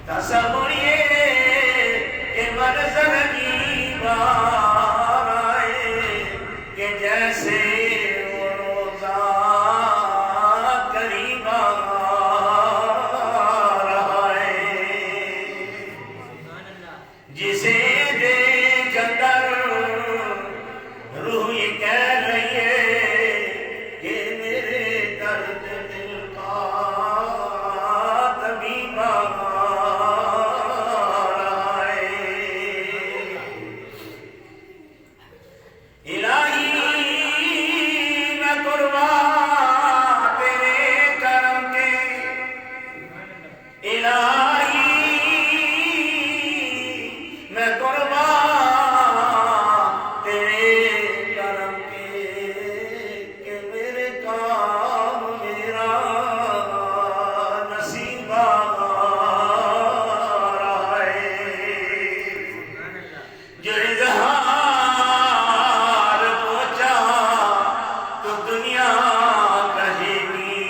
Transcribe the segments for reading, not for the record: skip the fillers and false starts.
تصور یہ کہ منظر کی بار آئے کہ جیسے وہ روزہ قریب آ رہا ہے، جسے دیکھ کر روح یہ کہہ رہی ہے کہ میرے درد دل کا طبیب آ رہا ہے۔ الہی میں قربان تیرے کرم کے، الہی میں قربان تیرے کرم کے کہ میرے کام میرا نصیب آ رہا ہے۔ جو اظہار پہنچا تو دنیا کہے گی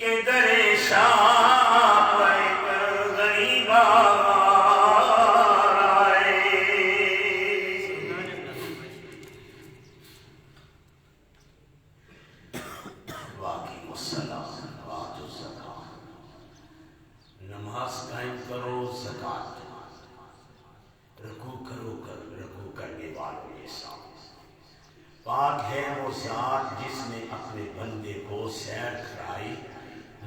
کہ در شام پر غریب آ رہا ہے۔ واقعی السلام وآتوا الزکاۃ، نماز قائم کرو، زکات رکوع کرنے والوں کے ساتھ۔ پاک ہے وہ ذات جس نے اپنے بندے کو سیر کرائی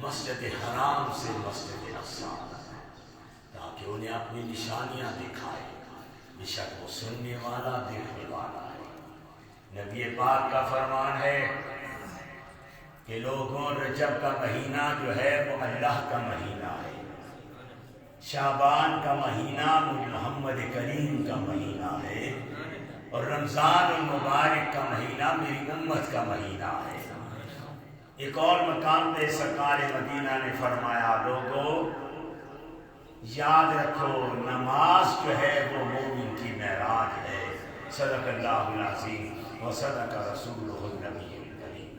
مسجد حرام سے مسجد اقصی تاکہ انہیں اپنی نشانیاں دکھائے، بے شک وہ سننے والا دیکھنے والا ہے۔ نبی پاک کا فرمان ہے کہ لوگوں، رجب کا مہینہ جو ہے وہ اللہ کا مہینہ ہے، شعبان کا مہینہ محمد کریم کا مہینہ ہے، اور رمضان المبارک کا مہینہ میری امت کا مہینہ ہے۔ ایک اور مقام پہ سرکار مدینہ نے فرمایا، لوگوں یاد رکھو نماز جو ہے وہ مومن کی معراج ہے۔ صدق اللہ العظیم و صدق رسولہ النبی الکریم۔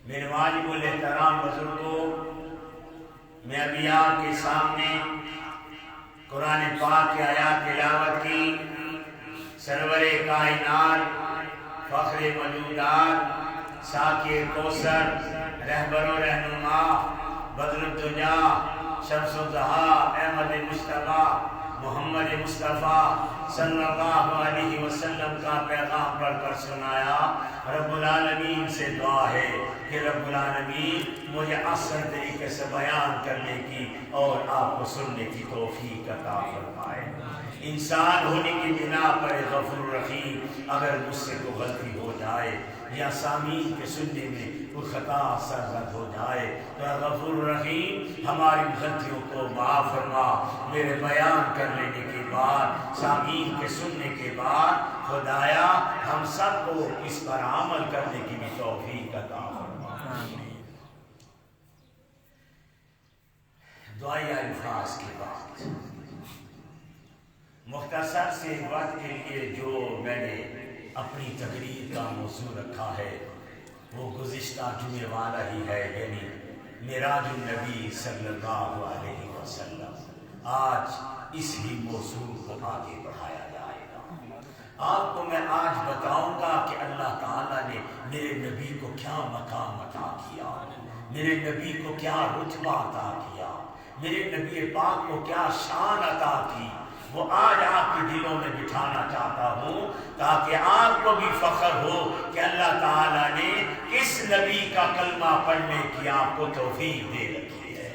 میرے واجب الاحترام بزرگوں، میں ابھی آپ کے سامنے قرآن پاک کی آیات تلاوت کی۔ سرور کائنات، فخر موجودات، ساقی کوثر، رہبر و رہنما، بدر الدجا، شمس الضحیٰ، احمد مصطفیٰ، محمد مصطفیٰ صلی اللہ علیہ وسلم کا پیغام پڑھ کر سنایا۔ رب العالمین سے دعا ہے کہ رب العالمین مجھے احسن طریقے سے بیان کرنے کی اور آپ کو سننے کی توفیق عطا فرمائے۔ انسان ہونے کی بنا پر غفور رحیم، اگر مجھ سے کوئی غلطی ہو جائے یا سامعین کے سننے میں کوئی خطا سرزد ہو جائے تو غفور رحیم ہماری غلطیوں کو معاف فرما۔ میرے بیان کر لینے کے بعد، سامعین کے سننے کے بعد، خدایا ہم سب کو اس پر عمل کرنے کی بھی توفیق عطا فرما۔ دعائے الفاظ کے بعد مختصر سے وقت کے لیے جو میں نے اپنی تقریر کا موضوع رکھا ہے وہ گزشتہ جمعے والا ہی ہے، یعنی معراج النبی صلی اللہ علیہ وسلم۔ آج اس ہی موضوع کو آگے بڑھایا جائے گا۔ آپ کو میں آج بتاؤں گا کہ اللہ تعالیٰ نے میرے نبی کو کیا مقام عطا کیا، میرے نبی کو کیا رتبہ عطا کیا، میرے نبی پاک کو کیا شان عطا کی، وہ آج آپ کے دلوں میں بٹھانا چاہتا ہوں تاکہ آپ کو بھی فخر ہو کہ اللہ تعالیٰ نے کس نبی کا کلمہ پڑھنے کی آپ کو توفیق دے رکھی ہے۔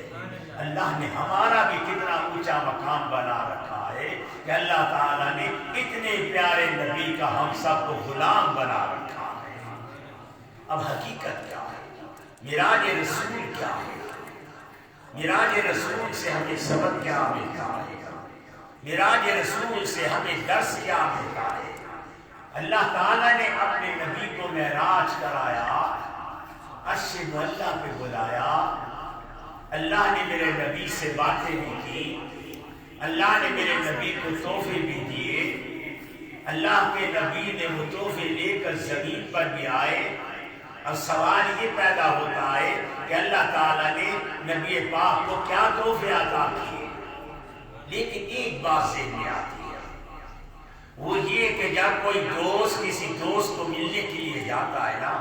اللہ نے ہمارا بھی کتنا اونچا مقام بنا رکھا ہے کہ اللہ تعالیٰ نے اتنے پیارے نبی کا ہم سب کو غلام بنا رکھا ہے۔ اب حقیقت کیا ہے؟ معراج رسول کیا ہے؟ معراج رسول سے ہمیں سبق کیا ملتا ہے؟ معراج رسول سے ہمیں درس کیا ملتا ہے؟ اللہ تعالیٰ نے اپنے نبی کو معراج کرایا، عرش معلیٰ پہ بلایا، اللہ نے میرے نبی سے باتیں بھی کی، اللہ نے میرے نبی کو تحفے بھی دیے، اللہ کے نبی نے وہ تحفے لے کر زمین پر بھی آئے۔ اب سوال یہ پیدا ہوتا ہے کہ اللہ تعالیٰ نے نبی پاک کو کیا تحفے عطا کیے، لیکن ایک بات ذہن میں آتی ہے، وہ یہ کہ جب کوئی دوست کسی دوست کو ملنے کے لیے جاتا ہے نا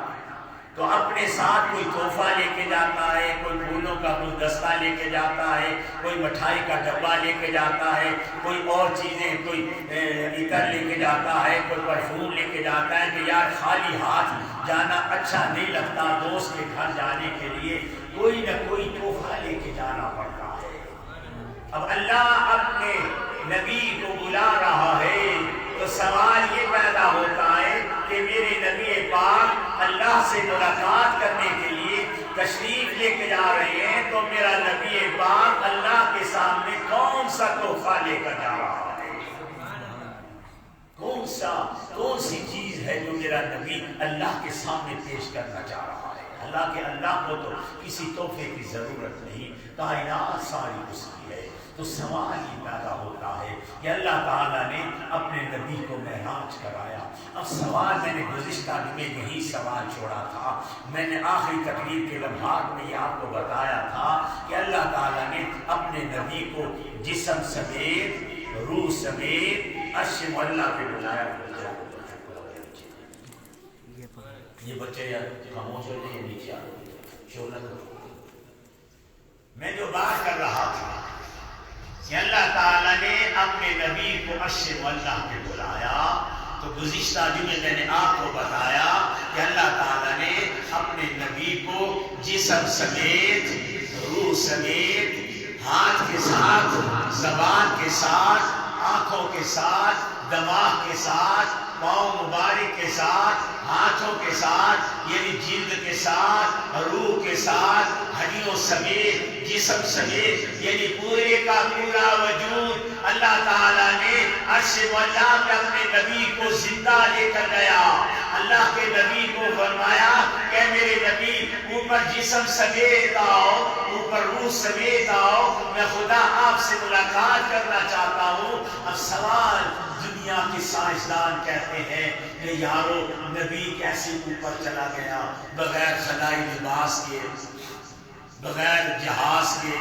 تو اپنے ساتھ کوئی تحفہ لے کے جاتا ہے، کوئی پھولوں کا گلدستہ لے کے جاتا ہے، کوئی مٹھائی کا ڈبہ لے کے جاتا ہے، کوئی اور چیزیں، کوئی عطر لے کے جاتا ہے، کوئی پرفیوم لے کے جاتا ہے کہ یار خالی ہاتھ جانا اچھا نہیں لگتا، دوست کے گھر جانے کے لیے کوئی نہ کوئی تحفہ لے کے جانا پڑتا ہے۔ اب اللہ اپنے نبی کو بلا رہا ہے تو سوال یہ پیدا ہوتا ہے کہ میرے نبی پاک اللہ سے ملاقات کرنے کے لیے تشریف لے کے جا رہے ہیں، تو میرا نبی پاک اللہ کے سامنے کون سا تحفہ لے کر جا رہا ہے؟ کون سی چیز ہے جو میرا نبی اللہ کے سامنے پیش کرنا چاہ رہا ہے؟ اللہ کو تو کسی تحفے کی ضرورت نہیں، کائنات ساری اس کی ہے۔ تو سوال یہ پیدا ہوتا ہے کہ اللہ تعالیٰ نے اپنے نبی کو معراج کرایا۔ اب سوال میں نے گزشتہ میں یہی سوال چھوڑا تھا، میں نے آخری تقریر کے لمحات میں یہ آپ کو بتایا تھا کہ اللہ تعالیٰ نے اپنے نبی کو جسم سمیت، روح سمیت عرش معلیٰ پہ بلایا۔ یہ بچے یا خاموش ہو جائیں، نیچے آ شور نہ کرو۔ میں جو بات کر رہا تھا کہ اللہ تعالیٰ نے اپنے نبی کو عرش معلیٰ پہ بلایا، تو گزشتہ جمعے میں نے آپ کو بتایا کہ اللہ تعالیٰ نے اپنے نبی کو جسم سمیت، روح سمیت، ہاتھ کے ساتھ، زبان کے ساتھ، آنکھوں کے ساتھ، دماغ کے ساتھ، پاؤں مبارک کے ساتھ، ہاتھوں کے ساتھ، یعنی جلد کے ساتھ، روح کے ساتھ، ہڈیوں سمیت، جسم سمیت، یعنی پورے کا پورا وجود اللہ تعالیٰ نے عرش معلیٰ پہ اپنے نبی کو زندہ لے کر گیا۔ اللہ کے نبی کو فرمایا کہ میرے نبی اوپر جسم سمیت آؤ، اوپر روح سمیت آؤ، میں خدا آپ سے ملاقات کرنا چاہتا ہوں۔ اب سوال دنیا کے سائنسدان کہتے ہیں کہ یارو نبی کیسے اوپر چلا گیا بغیر خلائی لباس کے، بغیر جہاز کے؟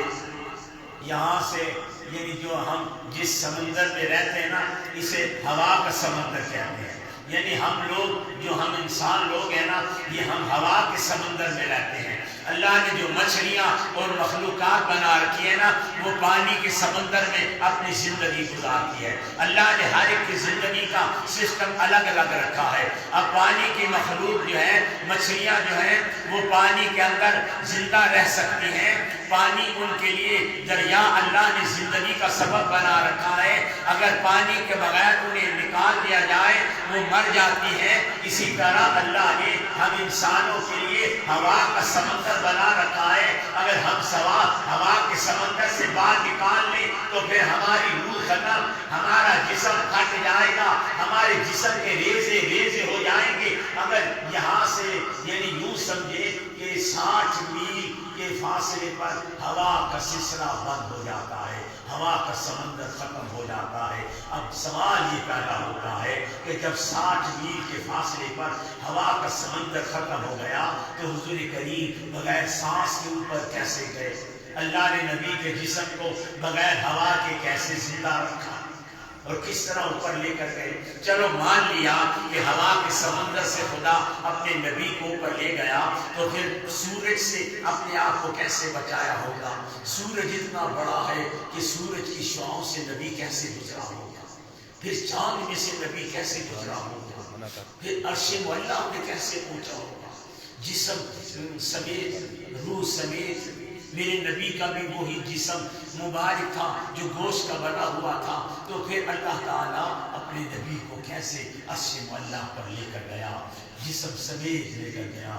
یہاں سے یعنی جو ہم جس سمندر میں رہتے ہیں نا اسے ہوا کا سمندر کہتے ہیں، یعنی ہم لوگ جو ہم انسان لوگ ہیں نا یہ ہم ہوا کے سمندر میں رہتے ہیں۔ اللہ نے جو مچھلیاں اور مخلوقات بنا رکھی ہے نا وہ پانی کے سمندر میں اپنی زندگی گزارتی ہے۔ اللہ نے ہر ایک کی زندگی کا سسٹم الگ الگ رکھا ہے۔ اب پانی کی مخلوق جو ہے، مچھلیاں جو ہیں وہ پانی کے اندر زندہ رہ سکتی ہیں، پانی ان کے لیے دریا اللہ نے زندگی کا سبب بنا رکھا ہے۔ اگر پانی کے بغیر انہیں نکال دیا جائے وہ مر جاتی ہے۔ اسی طرح اللہ نے ہم انسانوں کے لیے ہوا کا سمندر بنا رکھا ہے۔ اگر ہم ہوا کے سمندر سے باہر نکال لیں تو پھر ہماری روح ختم، ہمارا جسم پھٹ جائے گا، ہمارے جسم کے ریزے ریزے ہو جائیں گے۔ اگر یہاں سے یعنی یوں سمجھے کہ 60 میل کے فاصلے پر ہوا کا سلسلہ بند ہو جاتا ہے، ہوا کا سمندر ختم ہو جاتا ہے۔ اب سوال یہ پیدا ہوتا ہے کہ جب 60 میل کے فاصلے پر ہوا کا سمندر ختم ہو گیا تو حضور کریم بغیر سانس کے اوپر کیسے گئے؟ اللہ نے نبی کے جسم کو بغیر ہوا کے کیسے زندہ رکھا اور کس طرح اوپر لے کر گئے؟ چلو مان لیا کہ ہوا کے سمندر سے خدا اپنے نبی کو اوپر لے گیا، تو پھر سورج سے اپنے آپ کو کیسے بچایا ہوگا؟ سورج اتنا بڑا ہے کہ سورج کی شعاؤں سے نبی کیسے گزرا ہوگا؟ پھر چاند میں سے نبی کیسے گزرا ہوگا؟ پھر عرش معلیٰ پہ کیسے پہنچا ہوگا؟ جسم سمیت، روح سمیت، میرے نبی کا بھی وہی جسم مبارک تھا جو گوشت کا بنا ہوا تھا، تو پھر اللہ تعالیٰ اپنے نبی کو کیسے عرش معلیٰ پر لے کر گیا؟ جسم سمیت لے کر گیا۔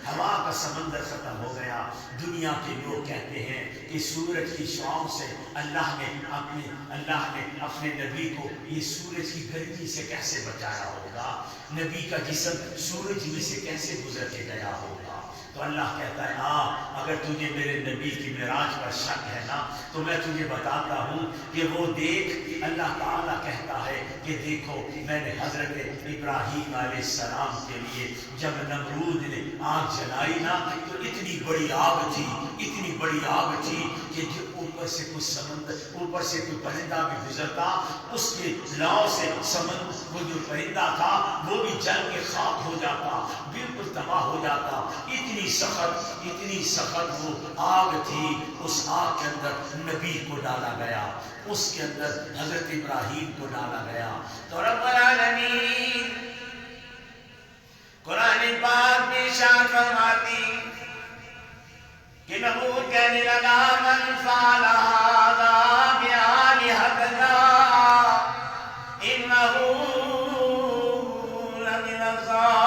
ہوا کا سمندر ختم ہو گیا۔ دنیا کے لوگ کہتے ہیں کہ سورج کی شعاؤں سے اللہ نے اپنے نبی کو یہ سورج کی گرمی سے کیسے بچایا ہوگا؟ نبی کا جسم سورج میں سے کیسے گزر کے گیا ہوگا؟ تو اللہ کہتا ہے اگر تجھے میرے نبی کی معراج پر شک ہے نا تو میں تجھے بتاتا ہوں کہ وہ دیکھ، اللہ تعالیٰ کہتا ہے کہ دیکھو میں نے حضرت ابراہیم علیہ السلام کے لیے جب نمرود نے آگ جلائی نا تو اتنی بڑی آگ تھی، اتنی بڑی آگ تھی کہ اوپر سے کوئی سمندر، اوپر سے کوئی پرندہ بھی گزرتا، اس کے لاؤ سے سمندر وہ جو پرندہ تھا وہ بھی جل کے خاک ہو جاتا، بالکل تباہ ہو جاتا۔ اتنی سخت وہ آگ تھی۔ اس آگ کے اندر نبی کو ڈالا گیا، اس کے اندر حضرت ابراہیم کو ڈالا گیا۔ تو رب العالمین قرآن پاک میں ارشاد فرماتی کہ نمرود کہنے لگا من فعل هذا بآلهتنا إنه لمن الظالمین۔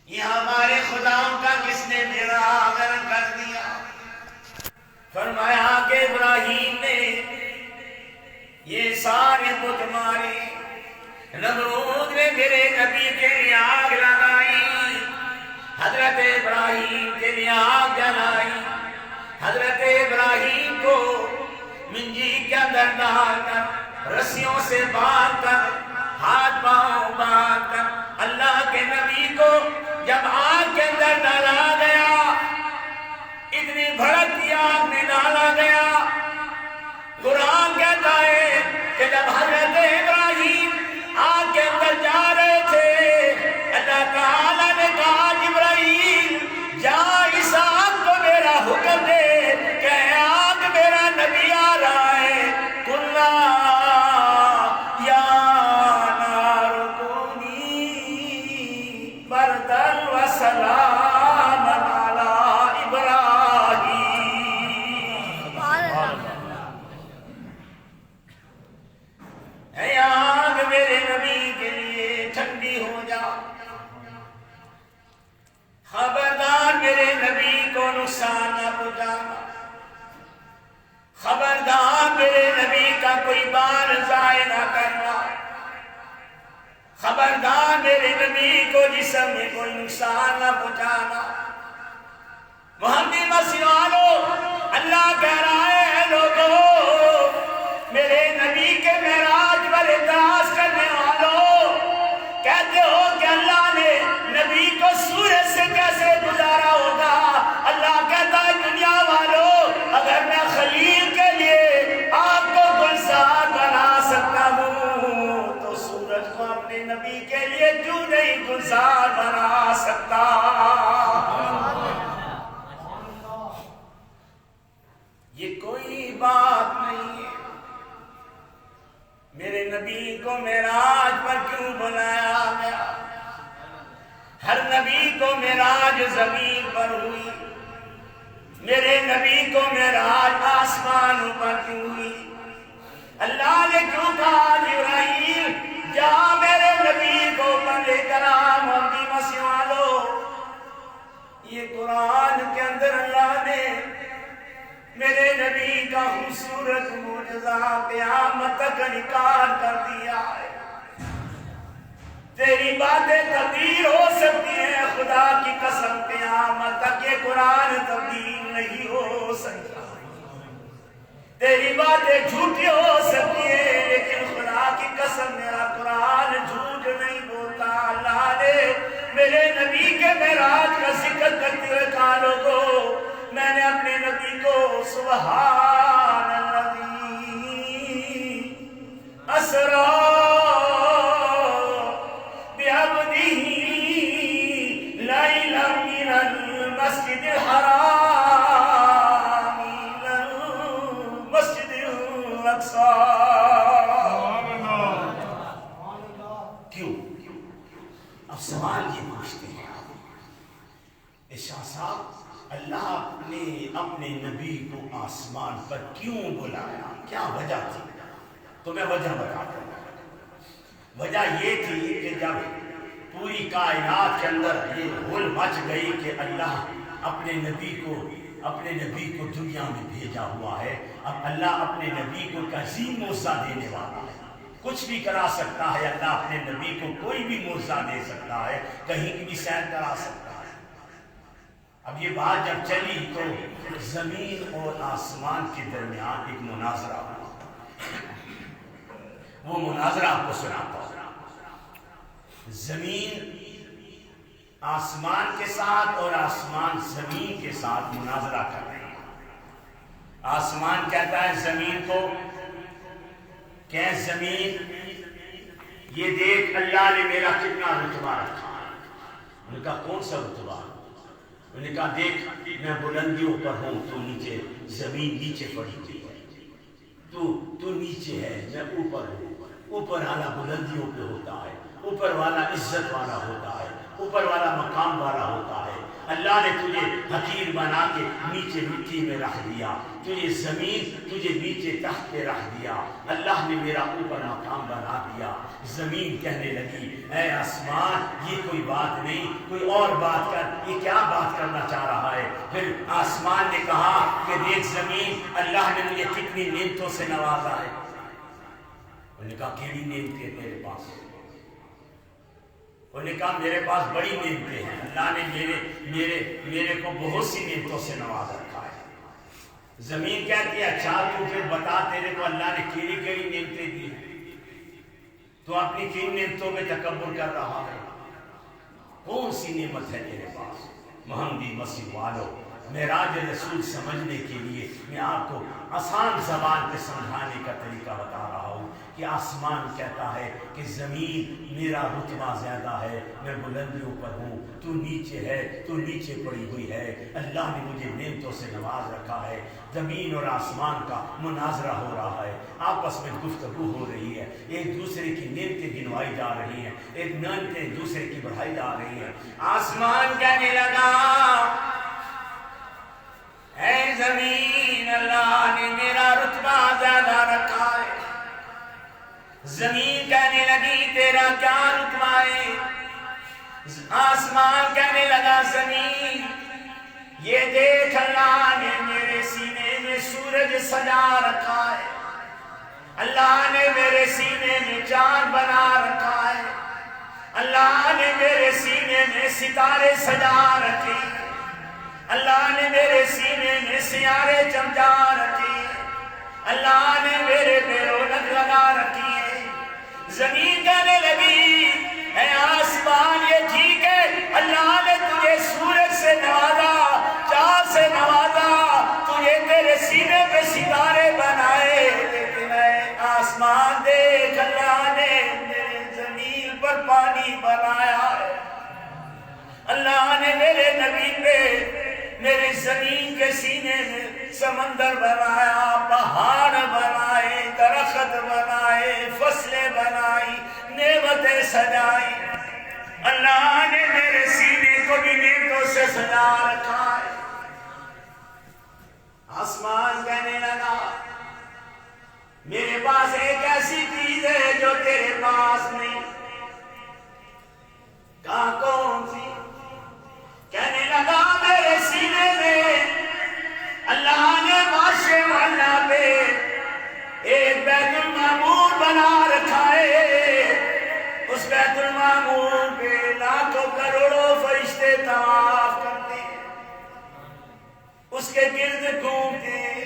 یہ ہمارے خداؤں کا کس نے بیڑا غرق کر دیا؟ فرمایا کہ ابراہیم نے یہ سارے بت مارے، نمرود نے میرے نبی کے لیے آگ لگائی، حضرت ابراہیم کے لیے آگ جلائی، حضرت ابراہیم کو منجی کے اندر ڈال کر، رسیوں سے باندھ کر، ہاتھ پاؤں باندھ کر، اللہ کے نبی کو جب آگ کے اندر ڈالا گیا، اتنی بھڑکتی آگ میں ڈالا گیا، قرآن کہتا ہے کہ جب حضرت ابراہیم آگ کے اندر جا رہے تھے، اللہ تعالیٰ نے کہا ابراہیم جا اس آگ کو میرا حکم دے کہ آگ میرا نبی آ رہا ہے، قلنا یا نار کونی بردن و سلام علی ابراہیم۔ اے آگ میرے نبی کے لیے ٹھنڈی ہو جا، خبردار میرے نبی کو نقصان نہ پہنچانا، خبردار میرے نبی کا کوئی بار ضائع نہ کرنا، خبردار میرے نبی کو جسم میں کوئی نقصان نہ پہنچانا۔ محمد مسیح والو، اللہ کہہ رہا ہے لوگوں، میرے نبی کے معراج پر اعتراض کرنے والوں، کہتے ہو کہ اللہ نے نبی کو سورج سے کیسے گزارا ہوگا؟ اللہ کہتا ہے دنیا والوں، اگر میں خلیل کے لیے آپ کو گلزار بنا سکتا ہوں تو سورج کو اپنے نبی کے لیے کیوں نہیں گلزار بنا سکتا؟ یہ کوئی بات نہیں ہے۔ میرے نبی کو معراج پر کیوں بلایا گیا؟ ہر نبی کو معراج زمین پر ہوئی، میرے نبی کو معراج آسمان پر کیوں ہوئی؟ اللہ نے کیوں کہا ابراہیم جا میرے نبی کو پر لے کر آ؟ محمد مسیح والو، یہ قرآن کے اندر اللہ نے میرے نبی کا خوبصورت معجزہ قیامت تک انکار کر دیا ہے۔ تیری باتیں تبدیل ہو سکتی ہیں، خدا کی قسم قیامت تک یہ قرآن تبدیل نہیں ہو سکتا۔ تیری باتیں جھوٹی ہو سکتی ہیں لیکن خدا کی قسم میرا قرآن جھوٹ نہیں بولتا۔ اللہ نے میرے نبی کے معراج کا ذکر کرتے ہوئے کہا لوگوں، میں نے اپنے نبی کو سبحان الذی اسرا بعبدہ لیلا من المسجد الحرام الى المسجد الاقصی۔ کیوں؟ اب سوال یہ پوچھتے ہیں شاہ صاحب، اللہ نے اپنے نبی کو آسمان پر کیوں بلایا؟ کیا وجہ تھی؟ تو میں وجہ بتاتا ہوں۔ وجہ یہ تھی کہ جب پوری کائنات کے اندر یہ ہول مچ گئی کہ اللہ اپنے نبی کو دنیا میں بھیجا ہوا ہے، اب اللہ اپنے نبی کو ایک عظیم معجزہ دینے والا ہے، کچھ بھی کرا سکتا ہے اللہ اپنے نبی کو، کوئی بھی معجزہ دے سکتا ہے، کہیں بھی سیر کرا سکتا ہے۔ اب یہ بات جب چلی تو زمین اور آسمان کے درمیان ایک مناظرہ ہوا، وہ مناظرہ آپ کو سناتا ہوں۔ زمین آسمان کے ساتھ اور آسمان زمین کے ساتھ مناظرہ کر رہے ہیں۔ آسمان کہتا ہے زمین کو کہ زمین یہ دیکھ اللہ نے میرا کتنا رتبہ رکھا ہے۔ انہوں نے کہا کون سا رتبہ؟ انہوں نے کہا دیکھ میں بلندیوں پر ہوں، تو نیچے، زمین نیچے پڑی ہوئی ہے، تو نیچے ہے، میں اوپر ہوں۔ اوپر والا بلندیوں پہ ہوتا ہے، اوپر والا عزت والا ہوتا ہے، اوپر والا مقام والا ہوتا ہے۔ اللہ نے تجھے حقیر بنا کے نیچے مٹی میں رکھ دیا، تجھے زمین تجھے نیچے تخت پہ رکھ دیا۔ اللہ نے میرا اوپر مقام بنا دیا۔ زمین کہنے لگی اے آسمان یہ کوئی بات نہیں، کوئی اور بات کر، یہ کیا بات کرنا چاہ رہا ہے؟ پھر آسمان نے کہا کہ دیکھ زمین، اللہ نے مجھے کتنی نعمتوں سے نوازا ہے۔ انہوں نے کہا کیڑی نعمتیں تیرے پاس؟ انہوں نے کہا میرے پاس بڑی نعمتیں ہیں، اللہ نے میرے کو بہت سی نعمتوں سے نواز رکھا ہے۔ زمین کہتی ہے اچھا تو پھر بتا تیرے کو اللہ نے کیڑی کیڑی نعمتیں دی، تو اپنی کن نعمتوں میں تکبر کر رہا ہے؟ کون سی نعمت ہے تیرے پاس؟ محمدی مسیح والو، معراج رسول سمجھنے کے لیے میں آپ کو آسان زبان پہ سمجھانے کا طریقہ بتا رہا ہوں کہ آسمان کہتا ہے کہ زمین میرا رتبہ زیادہ ہے، میں بلندیوں پر ہوں، تو نیچے ہے، تو نیچے پڑی ہوئی ہے۔ اللہ نے مجھے نعمتوں سے نواز رکھا ہے۔ زمین اور آسمان کا مناظرہ ہو رہا ہے، آپس میں گفتگو ہو رہی ہے، ایک دوسرے کی نعمتیں گنوائی جا رہی ہیں، ایک نعمتیں دوسرے کی بڑھائی جا رہی ہیں۔ آسمان کہنے لگا اے زمین، اللہ نے میرا رتبہ زیادہ رکھا ہے۔ زمین کہنے لگی تیرا کیا رتبہ ہے؟ آسمان کہنے لگا زمین یہ دیکھ اللہ نے میرے سینے میں سورج سجا رکھا ہے، اللہ نے میرے سینے میں چاند بنا رکھا ہے، اللہ نے میرے سینے میں ستارے سجا رکھے، اللہ نے میرے سینے میں سیارے چمچا رکھے، اللہ نے میرے پہ رونق لگا رکھی ہے۔ زمین کہنے لگی اے آسمان یہ ٹھیک ہے، اللہ نے تجھے سورج سے نوازا، چاند سے نوازا، تجھے تیرے سینے پہ ستارے بنائے، لیکن اے آسمان دیکھ اللہ نے میرے زمین پر پانی بنایا ہے، اللہ نے میرے نبی پہ میرے زمین کے سینے میں سمندر بنایا، پہاڑ بنائے، درخت بنائے، فصلیں بنائی، نعمتیں سجائی، اللہ نے میرے سینے کو بھی نعمتوں سے سجا رکھا ہے۔ آسمان کہنے لگا میرے پاس ایک ایسی چیز ہے جو تیرے پاس نہیں۔ کہاں کون سی؟ کہنے لگا میرے سینے میں اللہ نے معاشرے والا پہ ایک بیت المعمور بنا رکھا ہے، اس بیت المعمور پہ لاکھوں کروڑوں فرشتے طواف کرتے ہیں، اس کے گرد گھومتے ہیں،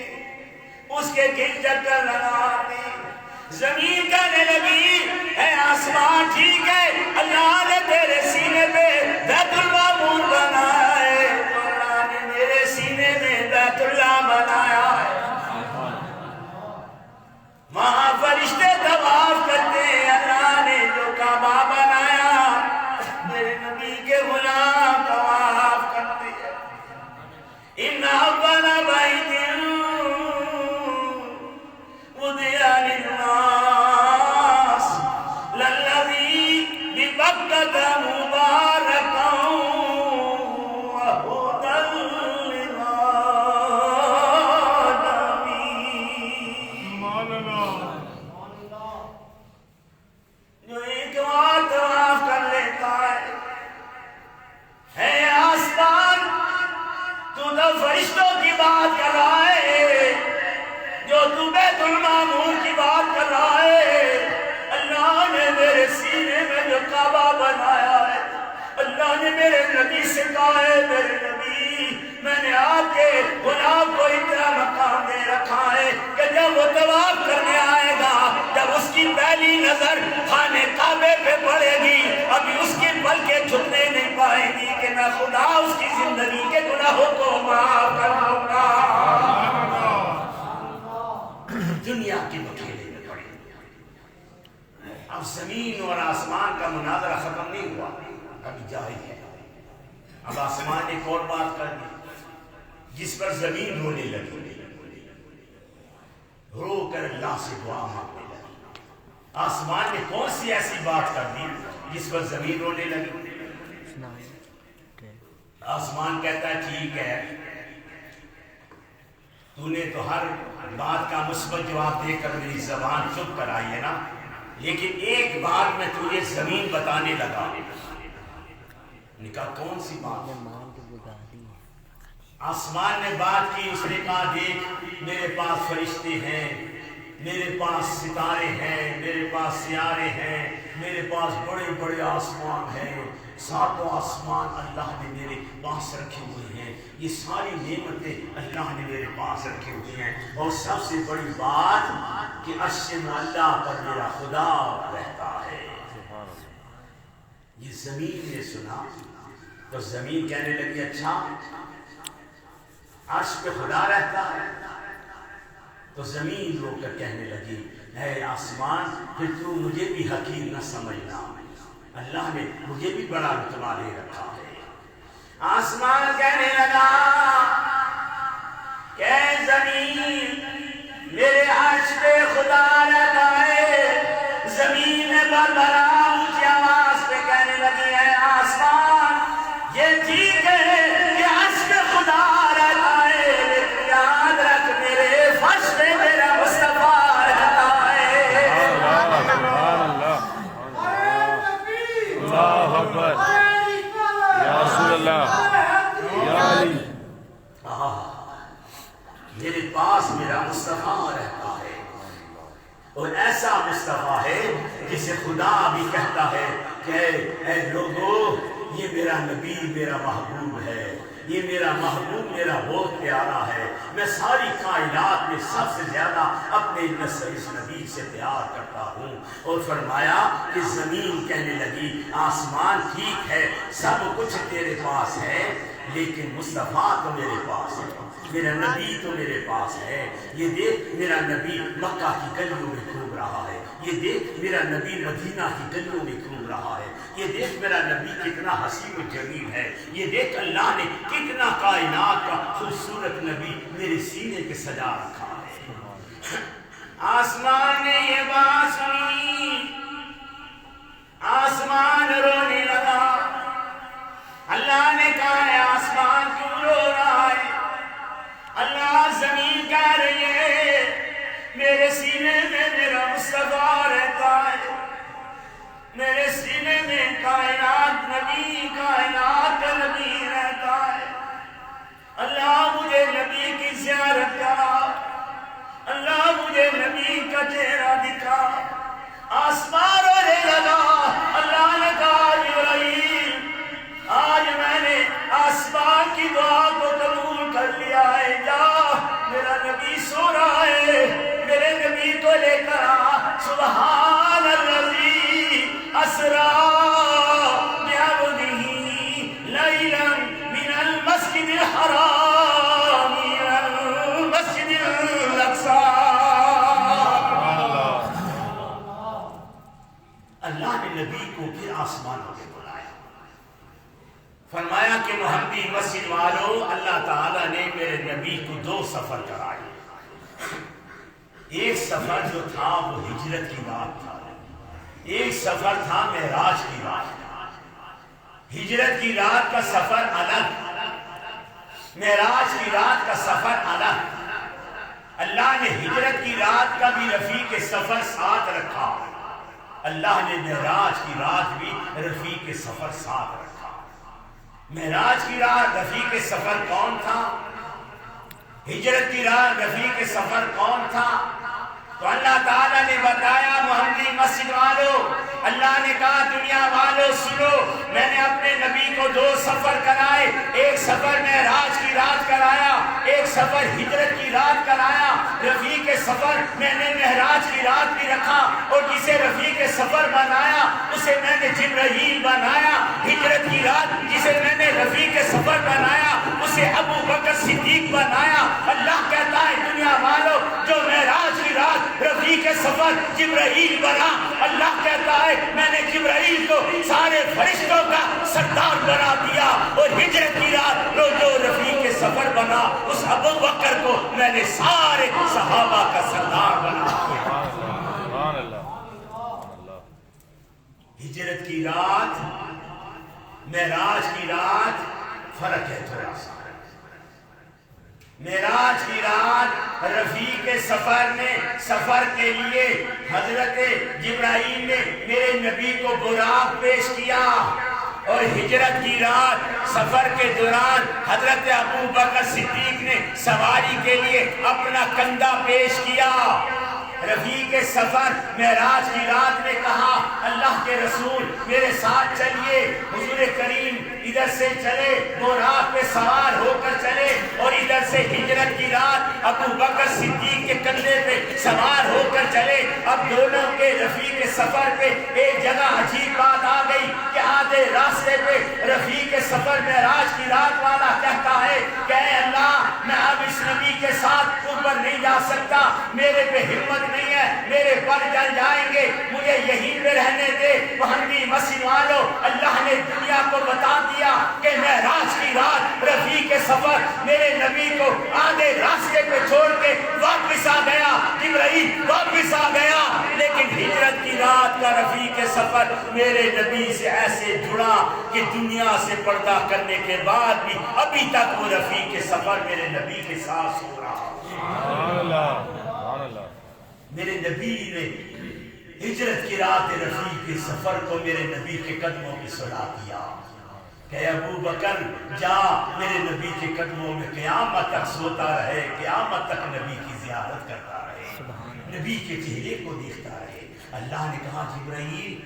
اس کے گرد چکر لگاتے ہیں۔ زمین کہنے لگی اے آسمان ٹھیک ہے، اللہ نے تیرے سینے پہ بیت المعمور بنایا ہے، تو اللہ نے میرے سینے میں بیت اللہ بنایا ہے، وہاں فرشتے طواف کرتے ہیں، اللہ نے جو کعبہ بنایا میرے نبی کے غلام طواف کرتے ہیں۔ ان اول بیت وضع للناس للذی ببکۃ مبارکا وہدی للعالمین۔ جو ایک بار طواف کر لیتا ہے، اے آسمان تو فرشتوں کی بات کر رہا ہے، جو تو بیت المعمور کی بات کر رہا ہے، اللہ نے میرے سینے میں جو کعبہ بنایا ہے، اللہ نے میرے نبی سے کہا ہے میرے نبی میں نے آپ کے غلام کو اتنا مقام دے رکھا ہے کہ جب وہ طواف کرنے آئے گا، جب اس کی پہلی نظر خانے کعبے پہ پڑے گی، ابھی نہیں ہوا، ابھی جاری ہے۔ اب آسمان نے ایک اور بات کر دی جس پر زمین رونے لگی، رو کر اللہ سے دعا مانگنے لگی۔ آسمان نے کون سی ایسی بات کر دی جس پر زمین رونے لگی؟ آسمان کہتا ہے ٹھیک ہے، تو نے تو ہر بات کا مثبت جواب دے کر میری زبان چپ کرائی ہے نا، لیکن ایک بات میں تجھے زمین بتانے لگا۔ نے کہا کون سی بات؟ آسمان نے بات کی، اس نے کہا دیکھ میرے پاس فرشتے ہیں، میرے پاس ستارے ہیں، میرے پاس سیارے ہیں، میرے پاس بڑے بڑے آسمان ہیں، ساتوں آسمان اللہ نے میرے پاس رکھے ہوئے ہیں، یہ ساری نعمتیں اللہ نے میرے پاس رکھے ہوئے ہیں، اور سب سے بڑی بات کہ عرش معلیٰ پر میرا خدا رہتا ہے۔ یہ زمین نے سنا تو زمین کہنے لگی اچھا عرش پہ خدا رہتا ہے؟ تو زمین رو کر کہنے لگی اے آسمان پھر تو مجھے بھی حقیر نہ سمجھنا، اللہ نے مجھے بھی بڑا رتبہ دے رکھا ہے۔ آسمان کہنے لگا کہ اے زمین میرے عرش پہ خدا رہتا ہے۔ زمین میں بڑا اونچی آواز پہ کہنے لگی اے آسمان یہ ٹھیک ہے کہ عرش پہ خدا رہتا ہے، لیکن یاد رکھ میرے فرش پہ میرا مصطفیٰ رہتا ہے۔ اللہ اکبر، یا رسول اللہ، یا علی۔ میرے پاس میرا مصطفیٰ رہتا ہے، اور ایسا مصطفیٰ ہے جسے خدا بھی کہتا ہے کہ اے لوگو یہ میرا نبی میرا محبوب ہے، یہ میرا محبوب میرا بہت پیارا ہے، میں ساری کائنات میں سب سے زیادہ اپنے اس نبی سے پیار کرتا ہوں۔ اور فرمایا کہ زمین کہنے لگی آسمان ٹھیک ہے سب کچھ تیرے پاس ہے، لیکن مصطفیٰ تو میرے پاس ہے، میرا نبی تو میرے پاس ہے۔ یہ دیکھ میرا نبی مکہ کی گلیوں میں گھوم رہا ہے، یہ دیکھ میرا نبی مدینہ کی گلیوں میں گھوم رہا ہے، یہ دیکھ میرا نبی کتنا حسین و جمیل ہے، یہ دیکھ اللہ ne کتنا کائنات کا خوبصورت نبی میرے سینے پہ سجا رکھا ہے۔ آسمان نے یہ بات سنی، آسمان رونے لگا۔ اللہ نے کہا ہے آسمان کیوں رو رہا ہے؟ اللہ زمین کہہ رہی ہے میرے سینے میں میرا مصطفیٰ رہتا ہے، میرے سینے میں کائنات نبی کائنات کا نبی رہتا ہے۔ اللہ مجھے نبی کی زیارت کرا، اللہ مجھے نبی کا چہرہ دکھا۔ آسمان رونے لگا۔ اللہ نے کہا جبرائیل آج میں نے آسمان کی دعا کو قبول کر لیا ہے، جا میرا نبی سو رہا ہے، میرے نبی کو لے کر آ۔ سبحان الذی اسریٰ بعبدہ لیلا من المسجد الحرام الى المسجد الاقصی۔ اللہ نے نبی کو پھر آسمانوں پہ بلایا، فرمایا کہ محمدی مسجد والوں اللہ تعالیٰ نے میرے نبی کو 2 سفر کرائے۔ ایک سفر جو تھا وہ ہجرت کی رات تھا، ایک سفر تھا معراج کی رات۔ ہجرت کی رات کا سفر الگ، معراج کی رات کا سفر الگ۔ اللہ نے ہجرت کی رات کا بھی رفیق سفر ساتھ رکھا، اللہ نے معراج کی رات بھی رفیق سفر ساتھ رکھا۔ معراج کی رات رفیق سفر کون تھا؟ ہجرت کی رات رفیق سفر کون تھا؟ تو اللہ تعالیٰ نے بتایا محمدی مسجد والوں، اللہ نے کہا دنیا والوں سنو، میں نے اپنے نبی کو 2 سفر کرائے، ایک سفر معراج کی رات کرایا، ایک سفر ہجرت کی رات کرایا۔ رفیق سفر میں نے معراج کی رات بھی رکھا، اور جسے رفیق سفر بنایا اسے میں نے جبرائیل بنایا۔ ہجرت کی رات جسے میں نے رفیق سفر بنایا اسے ابو بکر صدیق بنایا۔ اللہ کہتا ہے دنیا والوں جو معراج کی رات رفیق رفیق سفر جبرائیل بنا. اللہ کہتا ہے میں نے جبرائیل کو سارے فرشتوں کا سردار بنا دیا اور ہجرت کی رات جو رفیق سفر بنا اس ابو بکر کو میں نے سارے صحابہ کا سردار بنا دیا. ہجرت کی رات معراج کی رات فرق ہے تھوڑا سا. معراج کی رات رفیق سفر نے سفر کے لیے حضرت جبرائیل نے میرے نبی کو براق پیش کیا اور ہجرت کی رات سفر کے دوران حضرت ابو بکر صدیق نے سواری کے لیے اپنا کندھا پیش کیا. رفیق سفر معراج کی رات نے کہا اللہ کے رسول میرے ساتھ چلیے. حضور کریم ادھر سے چلے براق پہ سوار ہو کر چلے اور ادھر سے ہجرت کی رات ابو بکر صدیق کے کندھے پہ سوار ہو کر چلے. اب دونوں کے رفیق سفر پہ ایک جگہ عجیب بات آ گئی کہ آدھے راستے پہ رفیق سفر معراج کی رات والا کہتا ہے کہ اے اللہ میں اب اس نبی کے ساتھ اوپر نہیں جا سکتا, میرے پہ ہمت نہیں ہے, میرے پر جل جائیں گے, مجھے یہیں پہ رہنے دے. محمدی مسیح والو اللہ نے دنیا کو بتا دیا کہ معراج کی رات رفیق سفر میرے نبی کو آدھے راستے پہ چھوڑ کے واپس آ گیا, جبرائیل واپس آ گیا. لیکن ہجرت کی رات کا رفیق سفر میرے نبی سے ایسے جڑا کہ دنیا سے پردہ کرنے کے بعد بھی ابھی تک وہ رفیق سفر میرے نبی کے ساتھ سو رہا. میرے نبی نے ہجرت کی رات رفیق سفر کو میرے نبی کے قدموں پہ سلا دیا کہ ابو بکر جا میرے نبی کے قدموں میں قیامت تک سوتا رہے, قیامت تک نبی کی زیارت کرتا رہے, نبی کے چہرے کو دیکھتا رہے. اللہ نے کہا جبرائیل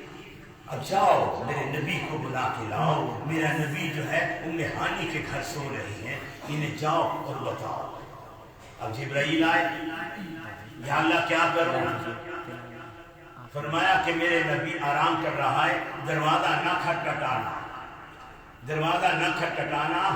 اب جاؤ میرے نبی کو بلا کے لاؤ, میرا نبی جو ہے ام ہانی کے گھر سو رہے ہیں, انہیں جاؤ اور بتاؤ. اب جبرائیل آئے, یا اللہ کیا کروں؟ فرمایا کہ میرے نبی آرام کر رہا ہے, دروازہ نہ کھٹکھٹانا, دروازہ نہ کھٹکھٹانا,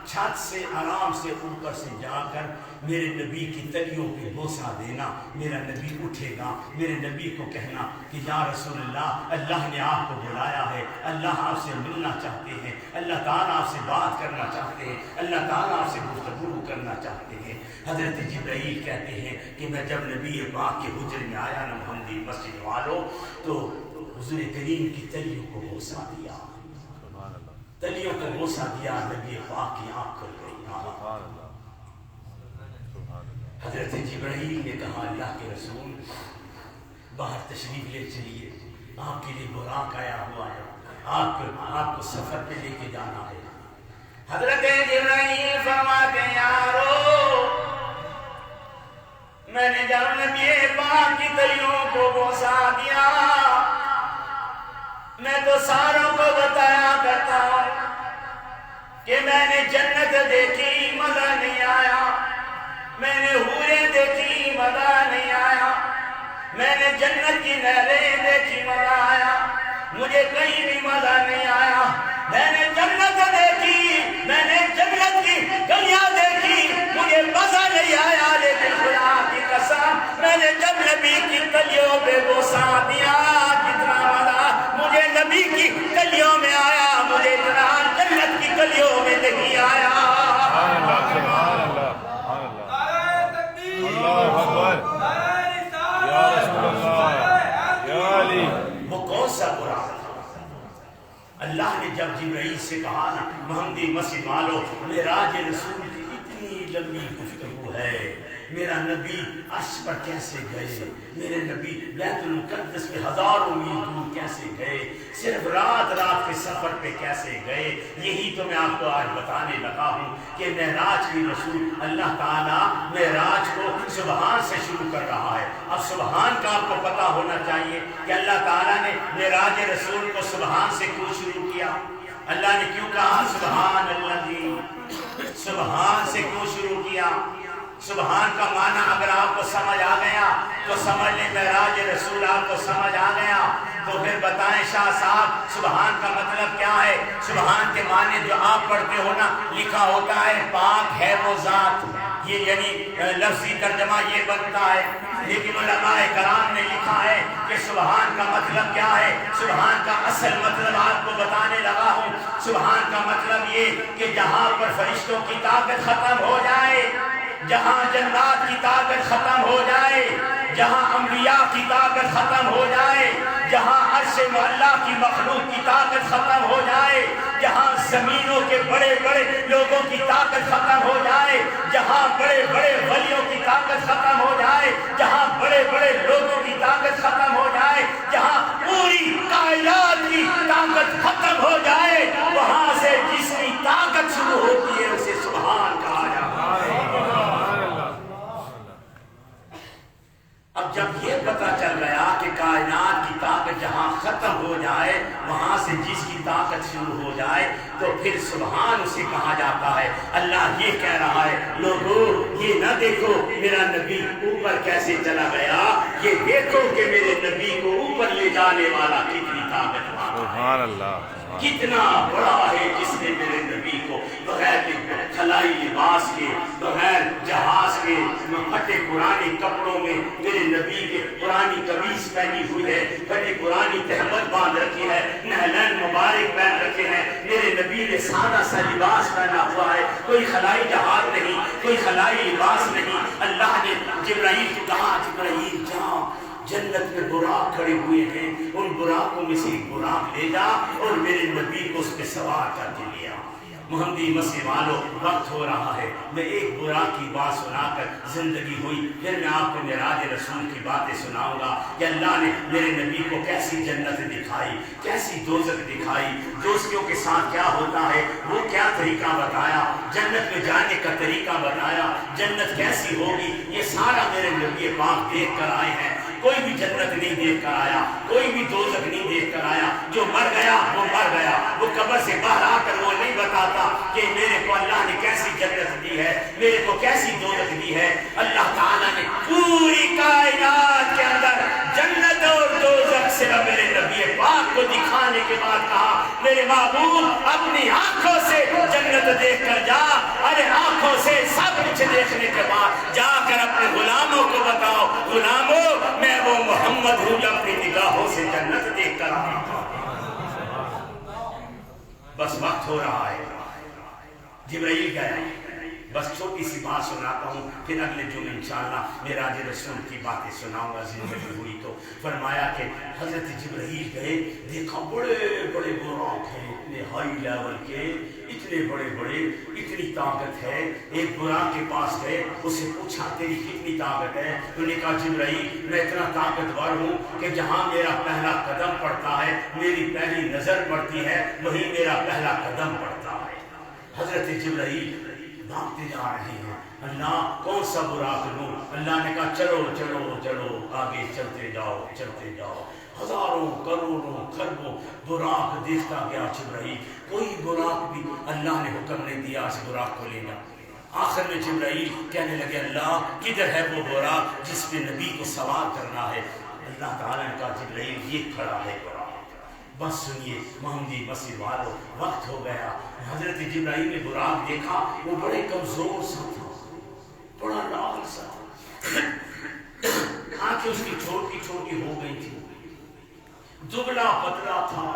چھت سے آرام سے اوپر سے جا کر میرے نبی کی تلیوں پہ بوسہ دینا. میرا نبی اٹھے گا, میرے نبی کو کہنا کہ یا رسول اللہ اللہ نے آپ کو بلایا ہے, اللہ آپ سے ملنا چاہتے ہیں, اللہ تعالیٰ آپ سے بات کرنا چاہتے ہیں, اللہ تعالیٰ آپ سے گفتگو کرنا چاہتے ہیں. حضرت جبرائیل کہتے ہیں کہ میں جب نبی پاک کے حجرے میں آیا نا محمدی مسجد والوں, تو حضور کریم کی تلیوں کو بوسہ دیا, تلیوں کو بوسہ دیا, نبی پاک کی آنکھ کھل گئی. حضرت جبرائیل نے کہا اللہ کے رسول باہر تشریف لے چلیے, آپ کے لیے براق آیا ہوا ہے, آپ کو سفر پہ لے کے جانا ہے. حضرت جبرائیل فرماتے ہیں یارو میں نے جب نبی پاک کی تلیوں کو بوسہ دیا, میں تو ساروں کو بتایا کرتا ہوں کہ میں نے جنت دیکھی مزہ نہیں آیا, میں نے حوریں دیکھی مزہ نہیں آیا, میں نے جنت کی نہریں دیکھی مزہ آیا, مجھے کہیں بھی مزہ نہیں آیا. میں نے جنت دیکھی, میں نے جنت کی گلیاں دیکھی, مجھے مزہ نہیں آیا. لیکن خدا کی قسم میں نے جب نبی کی گلیوں پہ بوسہ دیا کتنا مزہ مجھے نبی کی گلیوں میں آیا, مجھے اتنا جنت کی گلیوں میں نہیں آیا. وہ کون سا برا؟ اللہ نے جب جبرائیل سے کہا نا محمدی مسیح والو معراج رسول کی اتنی لمبی گفتگو ہے, میرا نبی عرش پر کیسے گئے, میرے نبی بیت المقدس پہ ہزاروں میل دور کیسے گئے, صرف رات کے سفر پہ کیسے گئے, یہی تو میں آپ کو آج بتانے لگا ہوں کہ معراج کی رسول اللہ تعالیٰ معراج کو سبحان سے شروع کر رہا ہے. اب سبحان کا آپ کو پتہ ہونا چاہیے کہ اللہ تعالیٰ نے معراج رسول کو سبحان سے کیوں شروع کیا. اللہ نے کیوں کہا سبحان اللہ, سبحان سے کیوں شروع کیا؟ سبحان کا معنی اگر آپ کو سمجھ آ گیا تو سمجھ لیں معراج رسول آپ کو سمجھ آ گیا. تو پھر بتائیں شاہ صاحب سبحان کا مطلب کیا ہے؟ سبحان کے معنی جو آپ پڑھتے ہو نا لکھا ہوتا ہے پاک ہے وہ ذات, یہ یعنی لفظی ترجمہ یہ بنتا ہے لیکن علماء کرام نے لکھا ہے کہ سبحان کا مطلب کیا ہے. سبحان کا اصل مطلب آپ کو بتانے لگا ہوں. سبحان کا مطلب یہ کہ جہاں پر فرشتوں کی طاقت ختم ہو جائے, جہاں جنات کی طاقت ختم ہو جائے, جہاں انبیاء کی طاقت ختم ہو جائے, جہاں عرش اللہ کی مخلوق کی طاقت ختم ہو جائے, جہاں زمینوں کے بڑے بڑے لوگوں کی طاقت ختم ہو جائے, جہاں بڑے بڑے ولیوں کی طاقت ختم ہو جائے, جہاں بڑے بڑے لوگوں کی طاقت ختم ہو جائے, جہاں پوری کائنات کی طاقت ختم ہو جائے, وہاں سے جس کی طاقت شروع ہوتی ہے اسے سبحان کہا جاتا ہے. اب جب یہ پتہ چل گیا کہ کائنات کی طاقت جہاں ختم ہو جائے وہاں سے جس کی طاقت شروع ہو جائے تو پھر سبحان اسے کہا جاتا ہے. اللہ یہ کہہ رہا ہے لوگوں یہ نہ دیکھو میرا نبی اوپر کیسے چلا گیا, یہ دیکھو کہ میرے نبی کو اوپر لے جانے والا کتنی طاقت والا ہے. سبحان اللہ, کتنا بڑا ہے جس نے میرے نبی کو بغیر خلائی لباس کے, بغیر جہاز کے, پھٹے پرانے کپڑوں میں میرے نبی کے پرانی قمیص پہنی ہوئی ہے, پھٹی پرانی تہمت باندھ رکھی ہے, نہلین مبارک پہن رکھے ہیں. میرے نبی نے سادہ سا لباس پہنا ہوا ہے, کوئی خلائی جہاز نہیں, کوئی خلائی لباس نہیں. اللہ نے جبرائیل کو کہا جبرائیل جاؤ جنت میں براق کھڑے ہوئے ہیں, ان براقوں میں سے ایک براق لے جا اور میرے نبی کو اس پہ سوار کر کے لیا. محمدی مسیح والو وقت ہو رہا ہے, میں ایک براق کی بات سنا کر زندگی ہوئی, پھر میں آپ کو معراج رسول کی باتیں سناؤں گا کہ اللہ نے میرے نبی کو کیسی جنت دکھائی, کیسی دوزخ دکھائی, دوستوں کے ساتھ کیا ہوتا ہے وہ کیا طریقہ بتایا, جنت میں جانے کا طریقہ بتایا, جنت کیسی ہوگی یہ سارا میرے نبی پاک دیکھ کر آئے ہیں. کوئی بھی جنت نہیں دیکھ کر آیا, کوئی بھی دوزخ نہیں دیکھ کر آیا. جو مر گیا وہ مر گیا, وہ قبر سے باہر آ کر وہ نہیں بتاتا کہ میرے کو اللہ نے کیسی جنت دی ہے, میرے کو کیسی دوزخ دی ہے. اللہ تعالیٰ نے پوری کائنات کے اندر جنت اور دوزخ صرف میرے نبی پاک کو دکھانے کے بعد کہا میرے محبوب اپنی آنکھوں سے جنت دیکھ کر جا. ارے آنکھوں سے سب کچھ دیکھنے کے بعد جا کر اپنے غلاموں کو بتاؤ غلاموں میں وہ محمد ہوں جو اپنی نگاہوں سے جنت دیکھ کر آیا تھا. بس وقت ہو رہا ہے, جبرائیل گیا. بس چھوٹی سی بات سناتا ہوں, پھر اگلے جمعے انشاءاللہ معراج رسول کی باتیں سناؤں گا. زندگی ہوئی تو فرمایا کہ حضرت جبرائیل گئے, دیکھا بڑے بڑے براق ہیں, اتنے ہائی لیول کے, اتنے بڑے بڑے, اتنی طاقت ہے. ایک براق کے پاس گئے, اسے پوچھا تیری کتنی طاقت ہے؟ تو نے کہا جبرائیل میں اتنا طاقتور ہوں کہ جہاں میرا پہلا قدم پڑتا ہے, میری پہلی نظر پڑتی ہے, وہی میرا پہلا قدم پڑتا ہے. حضرت جبرائیل بھاگتے جا رہے ہیں, اللہ کون سا براق لوں؟ اللہ نے کہا چلو چلو چلو آگے چلتے جاؤ چلتے جاؤ. ہزاروں کروڑوں خربوں براق دیکھتا گیا جبرائیل, کوئی براق بھی اللہ نے حکم نہیں دیا اس براق کو لے جا. آخر میں جبرائیل کہنے لگے اللہ کدھر ہے وہ براق جس پہ نبی کو سوار کرنا ہے؟ اللہ تعالیٰ نے کہا جبرائیل یہ کھڑا ہے براق. بس سنیے محمدی مسجد والوں وقت ہو گیا. حضرت جبرائیل نے براق دیکھا, وہ بڑے کمزور سا تھا, بڑا لال سا تھا, آنکھیں اس کی چھوٹی چھوٹی ہو گئی تھی, دبلا پتلا تھا.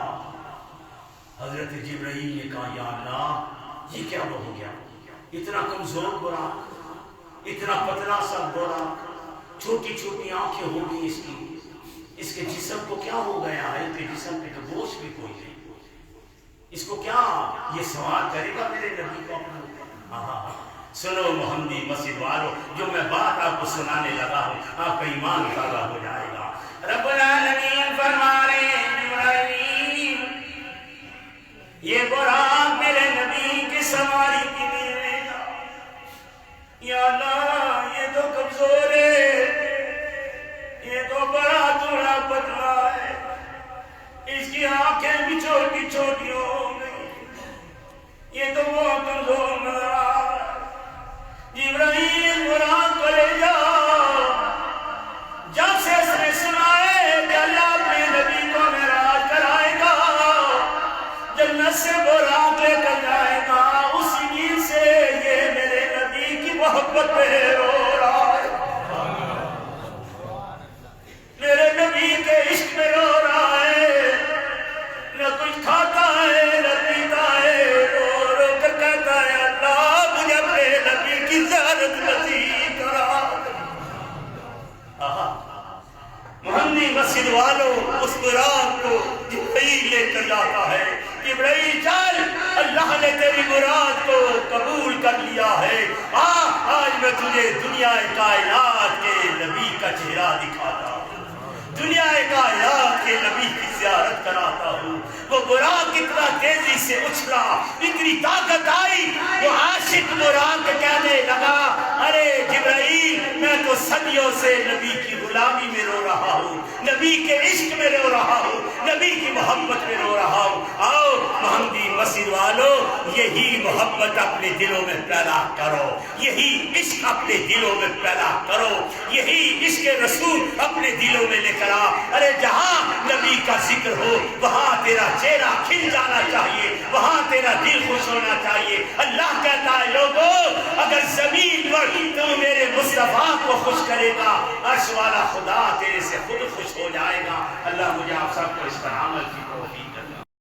حضرت جبرائیل نے کہا یا اللہ یہ کیا ہو گیا, اتنا کمزور براق, اتنا پتلا سا براق, چھوٹی چھوٹی آنکھیں ہو گئی اس کی, اس کے جسم کو کیا ہو گیا ہے؟ اس کے جسم پہ تو گوشت بھی کوئی نہیں, اس کو کیا یہ سوال کرے گا میرے نبی کو اپنا؟ سنو محمدی مسجد والوں, جو میں بات آپ کو سنانے لگا ہوں آپ کا ایمان تازہ ہو جائے گا. رب العالمین فرما رہے ہیں جبرائیل یہ براق میرے نبی کی سواری کی لیے لے جا. یا اللہ یہ تو کمزور ہے, یہ تو بڑا تھوڑا پتلا ہے, اس کی آنکھیں بھی چھوٹی چھوٹی ہو گئی, یہ تو وہ کمزور نظر آ رہا ہے. جبرائیل براق کو لے جاؤ. جب سے اس نے سنا ہے کہ اللہ اپنے نبی کو معراج کرائے گا, جنت سے براق لے کر جائے گا, اسی دن سے یہ میرے نبی کی محبت پہ رو رہا ہے. تیری مراد کو قبول کر لیا ہے، آج میں تجھے دنیا کائنات کے نبی کا چہرہ دکھاتا ہوں، دنیا کائنات کے نبی کی زیارت کراتا ہوں۔ وہ براق کتنا تیزی سے اچھلا، اتنی طاقت آئی، وہ عاشق براق کہنے لگا ارے جبرائیل میں تو صدیوں سے نبی کی غلامی میں رو رہا ہوں، نبی کے عشق میں رو رہا ہوں، نبی کی محبت میں رو رہا ہوں، آؤ محمدی مسجد والوں یہی محبت اپنے دلوں میں پیدا کرو، یہی عشق اپنے دلوں میں پیدا کرو، یہی عشق رسول اپنے دلوں میں لے کر آ۔ ارے جہاں نبی کا ذکر ہو وہاں تیرا چہرہ کھل جانا چاہیے، وہاں تیرا دل خوش ہونا چاہیے۔ اللہ کہتا ہے لوگوں اگر زمین پر تو میرے مصطفیٰ کو خوش کرے گا، عرش والا خدا تیرے سے خود خوش ہو جائے گا۔ اللہ مجھے آپ سب کو اس پر عمل کی توفیق